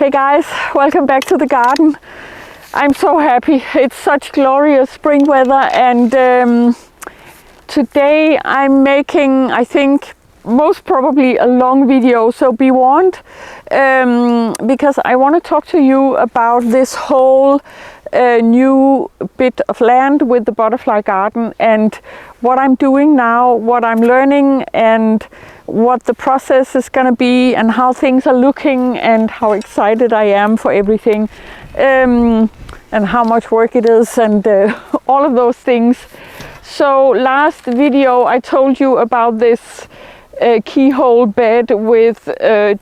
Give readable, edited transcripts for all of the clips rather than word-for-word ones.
Hey guys, welcome back to the garden. I'm so happy. It's such glorious spring weather, and today I'm making, I think, most probably a long video, so be warned, because I want to talk to you about this whole new bit of land with the butterfly garden and what I'm doing now, what I'm learning, and what the process is going to be, and how things are looking, and how excited I am for everything, and how much work it is, and all of those things. So last video I told you about this keyhole bed with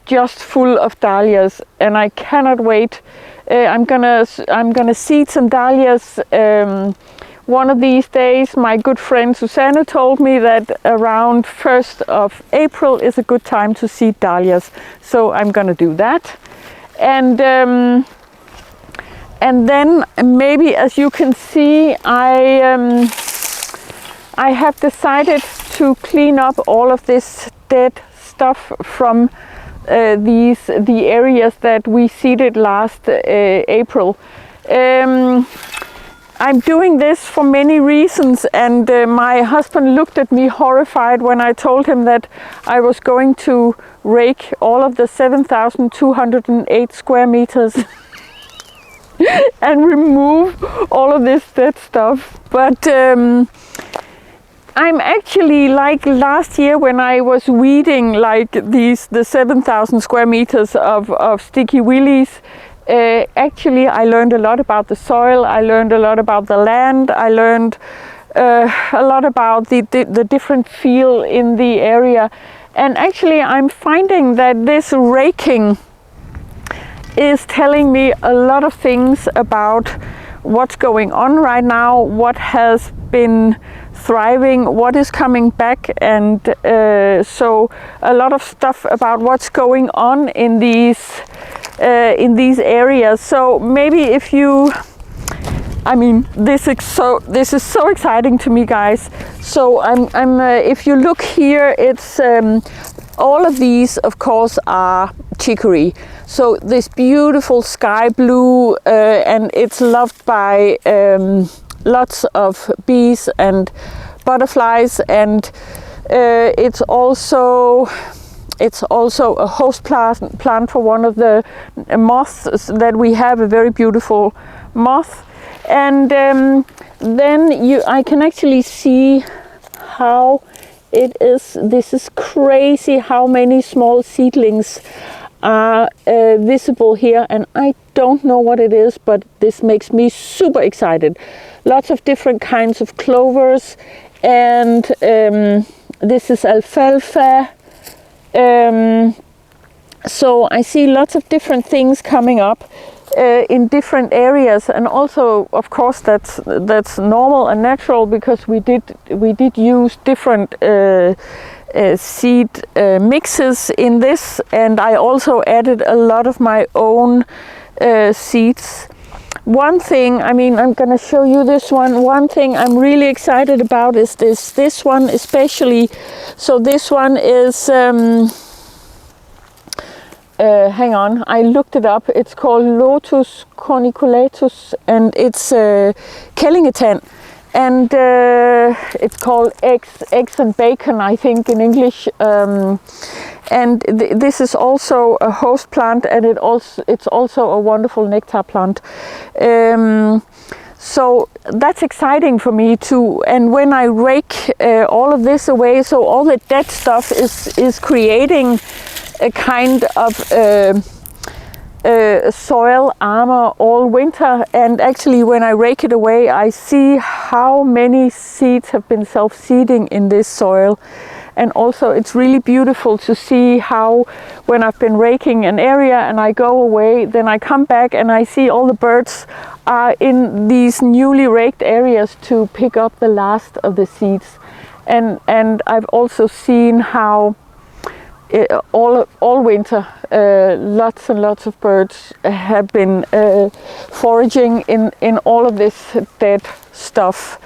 just full of dahlias, and I cannot wait. I'm gonna seed some dahlias one of these days. My good friend Susanne told me that around 1st of April is a good time to seed dahlias, so I'm gonna do that. And then maybe, as you can see, I have decided to clean up all of this dead stuff from the areas that we seeded last April. I'm doing this for many reasons, and my husband looked at me horrified when I told him that I was going to rake all of the 7,208 square meters and remove all of this dead stuff. But I'm actually, like last year when I was weeding like the 7,000 square meters of sticky willies, actually I learned a lot about the soil, I learned a lot about the land, I learned a lot about the different feel in the area. And actually I'm finding that this raking is telling me a lot of things about what's going on right now, what has been thriving, what is coming back, and so a lot of stuff about what's going on in these areas. So maybe if you, I mean, this is so exciting to me, guys. So if you look here, it's all of these, of course, are chicory. So this beautiful sky blue, and it's loved by lots of bees and butterflies, and it's also a host plant for one of the moths that we have, a very beautiful moth. And then I can actually see how it is. This is crazy how many small seedlings are visible here, and I don't know what it is, but this makes me super excited. Lots of different kinds of clovers, and this is alfalfa. So I see lots of different things coming up in different areas, and also, of course, that's normal and natural, because we did use different seed mixes in this, and I also added a lot of my own seeds. One thing, I mean, I'm gonna show you this one. One thing I'm really excited about is this one especially. So this one is, hang on, I looked it up. It's called Lotus corniculatus, and it's Kellingetan. And it's called eggs and bacon, I think, in English. And this is also a host plant, and it's also a wonderful nectar plant. So that's exciting for me too. And when I rake all of this away, so all the dead stuff is creating a kind of soil armor all winter. And actually, when I rake it away, I see how many seeds have been self-seeding in this soil. And also, it's really beautiful to see how, when I've been raking an area and I go away, then I come back and I see all the birds are in these newly raked areas to pick up the last of the seeds. And I've also seen how all winter lots and lots of birds have been foraging in all of this dead stuff.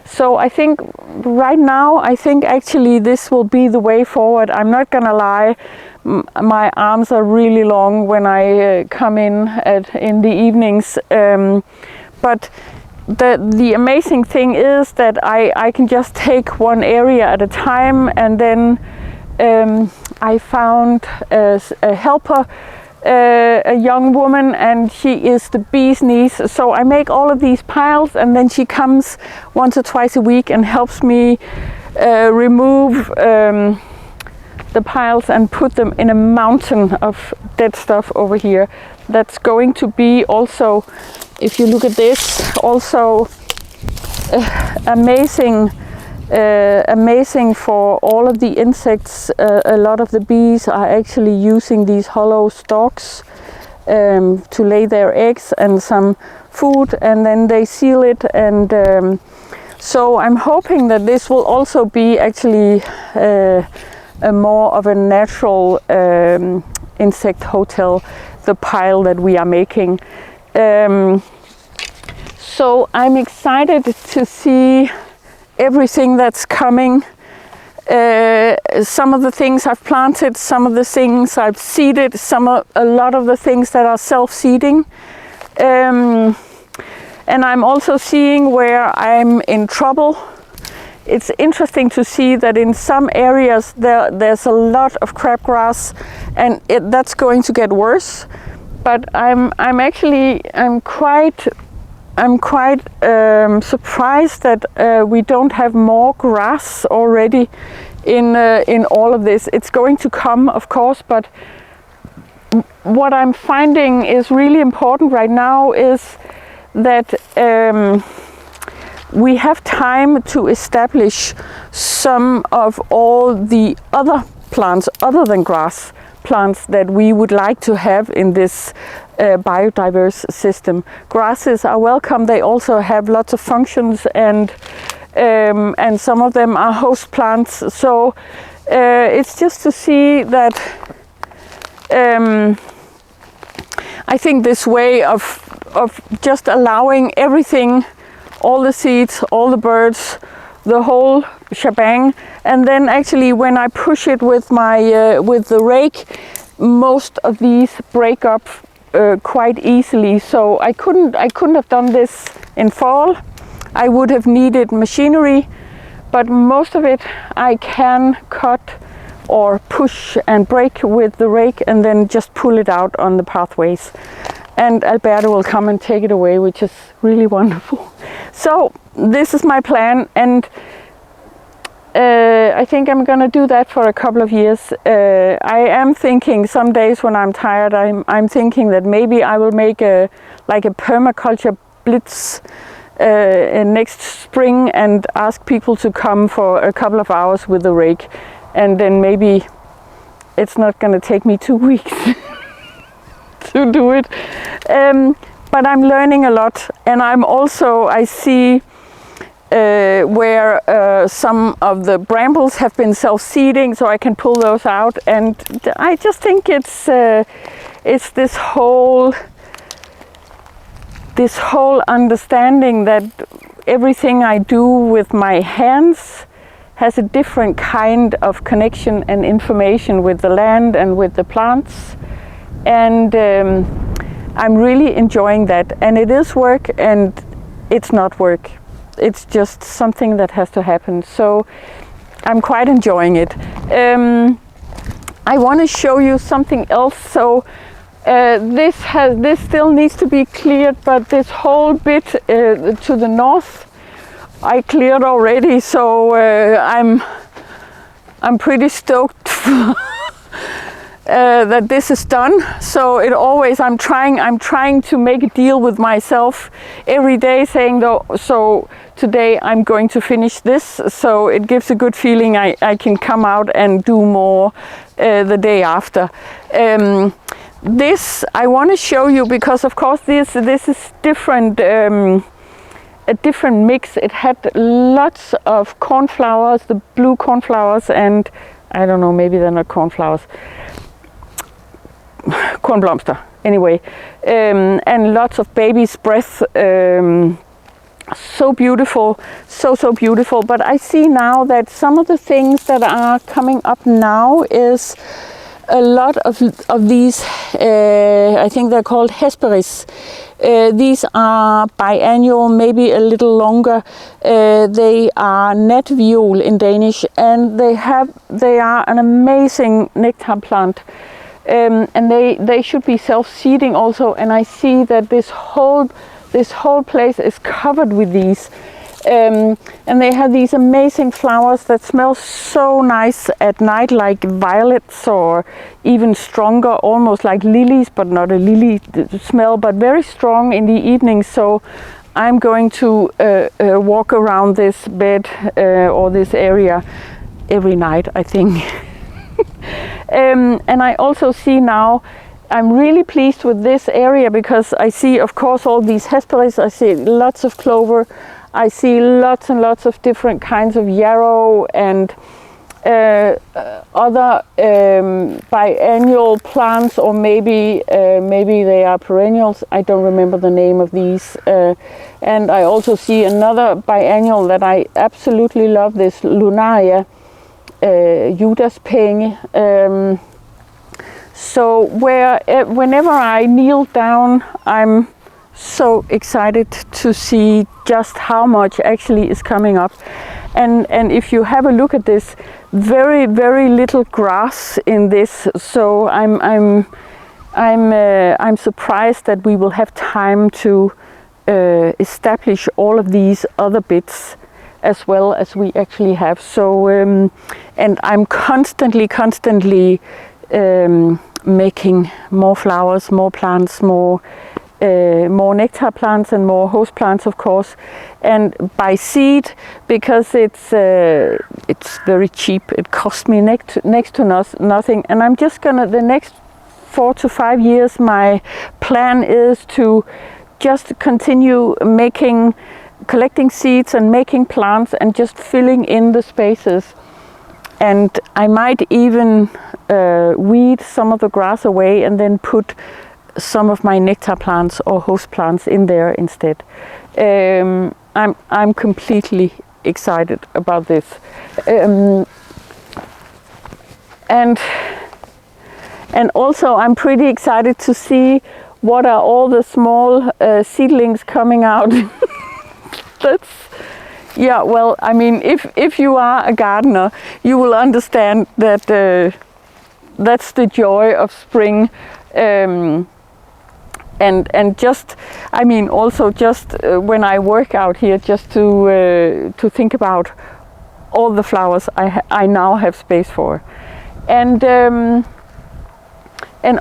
So I think right now, I think actually this will be the way forward. I'm not gonna lie, my arms are really long when I come in the evenings. But the amazing thing is that I can just take one area at a time, and then I found a helper, a young woman, and she is the bee's knees. So I make all of these piles, and then she comes once or twice a week and helps me remove the piles and put them in a mountain of dead stuff over here. That's going to be also, if you look at this, also amazing for all of the insects. A lot of the bees are actually using these hollow stalks to lay their eggs and some food, and then they seal it. And so I'm hoping that this will also be actually a more of a natural insect hotel, the pile that we are making. So I'm excited to see everything that's coming. Some of the things I've planted, some of the things I've seeded, a lot of the things that are self-seeding. And I'm also seeing where I'm in trouble. It's interesting to see that in some areas there's a lot of crabgrass, and that's going to get worse. But I'm quite surprised that we don't have more grass already in all of this. It's going to come, of course, but what I'm finding is really important right now is that we have time to establish some of all the other plants other than grass plants that we would like to have in this biodiverse system. Grasses are welcome. They also have lots of functions, and some of them are host plants. So it's just to see that I think this way of just allowing everything, all the seeds, all the birds, the whole shebang, and then actually when I push it with my with the rake, most of these break up quite easily. So I couldn't have done this in fall. I would have needed machinery, but most of it I can cut or push and break with the rake, and then just pull it out on the pathways. And Alberto will come and take it away, which is really wonderful. So this is my plan, and I think I'm gonna do that for a couple of years. I am thinking some days when I'm tired, I'm thinking that maybe I will make a permaculture blitz next spring and ask people to come for a couple of hours with the rake, and then maybe it's not gonna take me 2 weeks to do it. But I'm learning a lot, and I see where some of the brambles have been self-seeding, so I can pull those out. And I just think it's this whole understanding that everything I do with my hands has a different kind of connection and information with the land and with the plants. And I'm really enjoying that. And it is work, and it's not work. It's just something that has to happen. So I'm quite enjoying it. I want to show you something else. So this still needs to be cleared, but this whole bit to the north I cleared already. So I'm pretty stoked that this is done. So I'm trying to make a deal with myself every day, saying though, so today I'm going to finish this, so it gives a good feeling I can come out and do more the day after. This I want to show you because of course this is different, a different mix. It had lots of cornflowers, the blue cornflowers, and I don't know, maybe they're not cornflowers, kornblomster anyway, and lots of baby's breath. So beautiful, so beautiful. But I see now that some of the things that are coming up now is a lot of these, I think they're called Hesperis. These are biannual, maybe a little longer. They are netviol in Danish, and they are an amazing nectar plant. And they should be self-seeding also. And I see that this whole place is covered with these. And they have these amazing flowers that smell so nice at night, like violets, or even stronger, almost like lilies, but not a lily smell, but very strong in the evening. So I'm going to walk around this bed or this area every night, I think. And I also see now, I'm really pleased with this area because I see, of course, all these Hesperis. I see lots of clover. I see lots and lots of different kinds of yarrow and other biannual plants, or maybe they are perennials. I don't remember the name of these. And I also see another biannual that I absolutely love, this Lunaria Judaspenge. So whenever I kneel down, I'm so excited to see just how much actually is coming up. And if you have a look at this, very, very little grass in this. So I'm surprised that we will have time to establish all of these other bits as well as we actually have. So and I'm constantly making more flowers, more plants, more nectar plants, and more host plants, of course, and by seed, because it's very cheap. It costs me next to nothing, and I'm just gonna, the next 4 to 5 years, my plan is to just continue collecting seeds and making plants and just filling in the spaces. And I might even weed some of the grass away and then put some of my nectar plants or host plants in there instead. I'm completely excited about this. And also I'm pretty excited to see what are all the small seedlings coming out. Yeah, well, I mean, if you are a gardener, you will understand that that's the joy of spring. And just, I mean, also just when I work out here, just to think about all the flowers I now have space for. And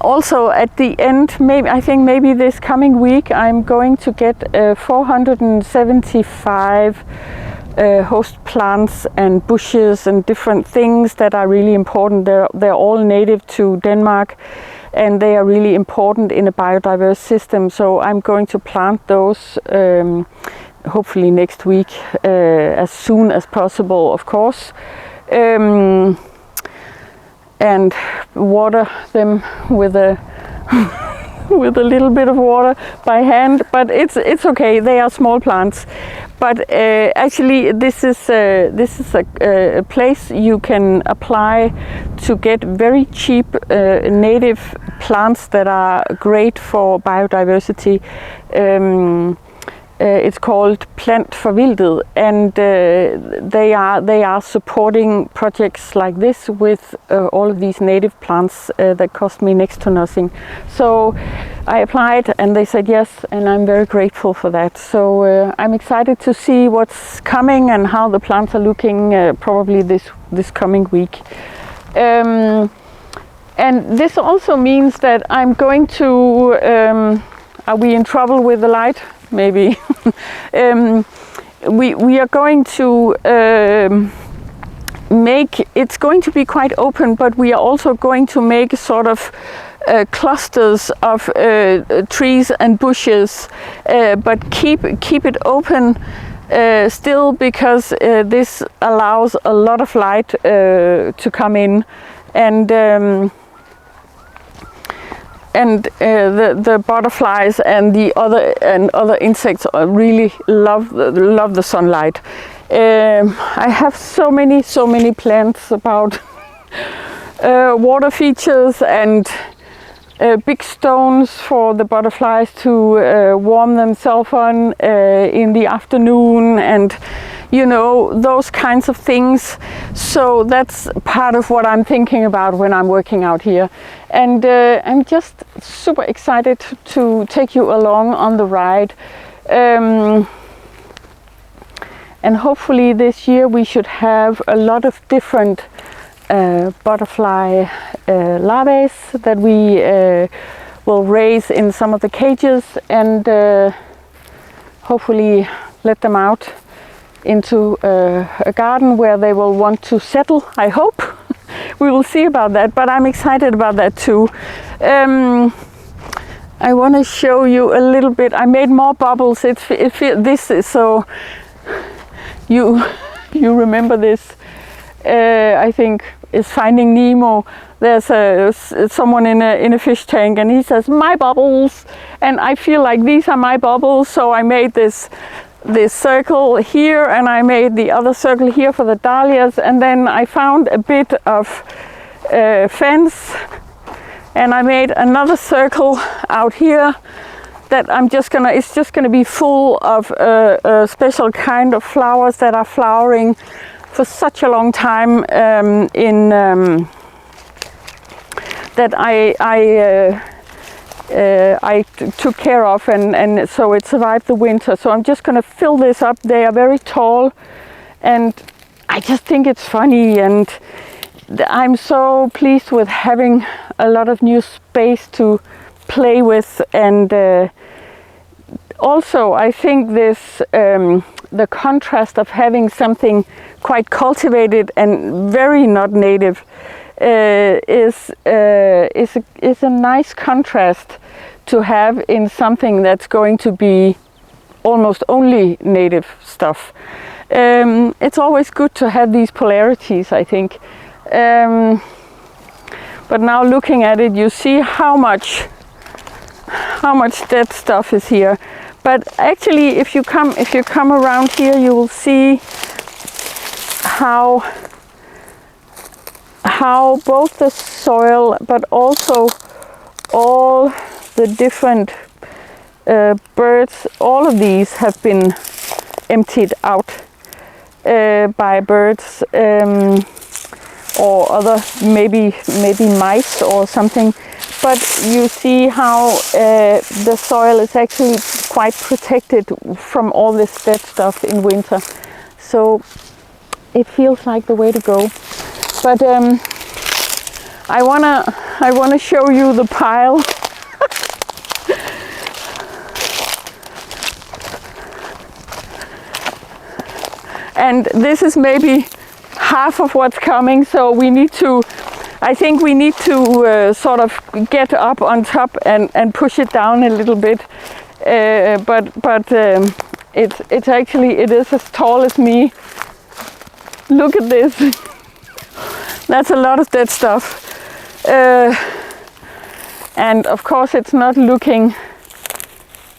also at the end, I think maybe this coming week, I'm going to get 475 host plants and bushes and different things that are really important. They're all native to Denmark, and they are really important in a biodiverse system. So I'm going to plant those hopefully next week, as soon as possible, of course. And water them with a with a little bit of water by hand, but it's okay. They are small plants, but actually this is a place you can apply to get very cheap native plants that are great for biodiversity. It's called Plant Forvildet, and they are supporting projects like this with all of these native plants that cost me next to nothing. So I applied and they said yes, and I'm very grateful for that. So I'm excited to see what's coming and how the plants are looking probably this coming week. And this also means that I'm going to, are we in trouble with the light? Maybe. We are going to it's going to be quite open, but we are also going to make sort of clusters of trees and bushes, but keep it open still, because this allows a lot of light to come in, and the butterflies and the other insects really love the sunlight. I have so many plans about water features and big stones for the butterflies to warm themselves on in the afternoon, and you know, those kinds of things. So that's part of what I'm thinking about when I'm working out here. And I'm just super excited to take you along on the ride. And hopefully this year we should have a lot of different butterfly larvae that we will raise in some of the cages, and hopefully let them out into a garden where they will want to settle, I hope. We will see about that, but I'm excited about that too. I want to show you a little bit. I made more bubbles. This is so you remember this. I think is Finding Nemo. There's someone in a fish tank, and he says, "My bubbles," and I feel like these are my bubbles. So I made this circle here, and I made the other circle here for the dahlias, and then I found a bit of fence, and I made another circle out here that it's just gonna be full of a special kind of flowers that are flowering for such a long time that I took care of, and so it survived the winter. So I'm just gonna fill this up. They are very tall, and I just think it's funny, and I'm so pleased with having a lot of new space to play with. And also I think this the contrast of having something quite cultivated and very not native is a nice contrast to have in something that's going to be almost only native stuff. It's always good to have these polarities, I think. But now looking at it, you see how much dead stuff is here. But actually, if you come around here, you will see how both the soil, but also all the different birds, all of these have been emptied out by birds or other, maybe mice or something. But you see how the soil is actually quite protected from all this dead stuff in winter. So it feels like the way to go. But I wanna show you the pile. And this is maybe half of what's coming, so I think we need to sort of get up on top and push it down a little bit. But it's actually, it is as tall as me. Look at this. That's a lot of dead stuff. And of course it's not looking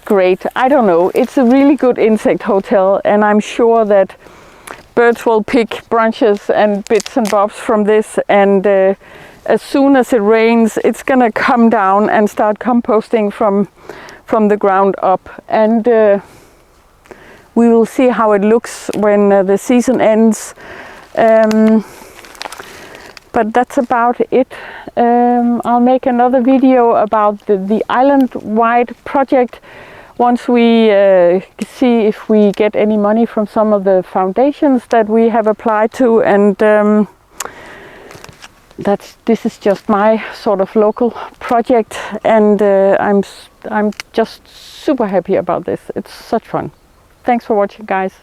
great. I don't know. It's a really good insect hotel, and I'm sure that birds will pick branches and bits and bobs from this, and as soon as it rains, it's gonna come down and start composting from the ground up. And we will see how it looks when the season ends. But that's about it. I'll make another video about the island-wide project once we see if we get any money from some of the foundations that we have applied to, and this is just my sort of local project, and I'm just super happy about this. It's such fun. Thanks for watching, guys.